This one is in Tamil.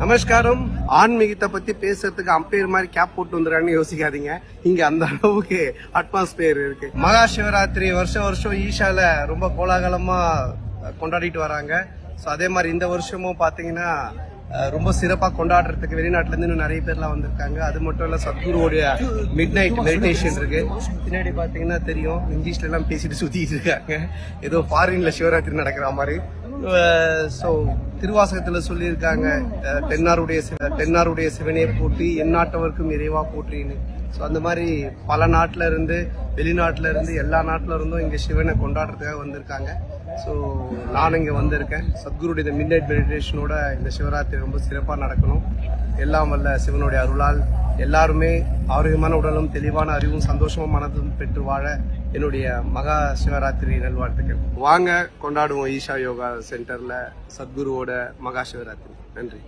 நமஸ்காரம். ஆன்மீகத்தை பத்தி பேசுறதுக்கு அம்பையர் மாதிரி கேப் போட்டு வந்துறான்னு யோசிக்காதீங்க. இங்க அந்த அளவுக்கு அட்மாஸ்பியர் இருக்கு. மகா சிவராத்திரி வருஷம் வருஷம் ஈஷால ரொம்ப கோலாகலமா கொண்டாடிட்டு வராங்க. ஸோ அதே மாதிரி இந்த வருஷமும் பாத்தீங்கன்னா ரொம்ப சிறப்பா கொண்டாடுறதுக்கு வெளிநாட்டுல இருந்து இன்னும் நிறைய பேர்லாம் வந்திருக்காங்க. அது மட்டும் இல்ல சத்குருவோடைய மிட் நைட் மெடிடேஷன் இருக்கு. பின்னாடி பாத்தீங்கன்னா தெரியும், இங்கிலீஷ்ல எல்லாம் பேசிட்டு சுத்திட்டு இருக்காங்க. ஏதோ ஃபாரின்ல சிவராத்திரி நடக்கிற மாதிரி. சோ திருவாசகத்துல சொல்லியிருக்காங்க, தென்னாருடைய சிவனே போற்றி எந்நாட்டவருக்கும் இறைவா போற்றின்னு. ஸோ அந்த மாதிரி பல நாட்டில இருந்து வெளிநாட்டுல இருந்து எல்லா நாட்டில இருந்தும் இங்க சிவனை கொண்டாடுறதுக்காக வந்திருக்காங்க. ஸோ நானும் இங்க வந்திருக்கேன். சத்குருடைய மிட் நைட் மெடிடேஷனோட இந்த சிவராத்திரி ரொம்ப சிறப்பா நடக்கணும். எல்லாம் வல்ல சிவனுடைய அருளால் எல்லாருமே ஆரோக்கியமான உடலும் தெளிவான அறிவும் சந்தோஷமா மனதும் பெற்று வாழ என்னுடைய மகா சிவராத்திரி நல்வாழ்த்துக்கள். வாங்க கொண்டாடுவோம் ஈஷா யோகா சென்டர்ல சத்குருவோட மகா சிவராத்திரி. நன்றி.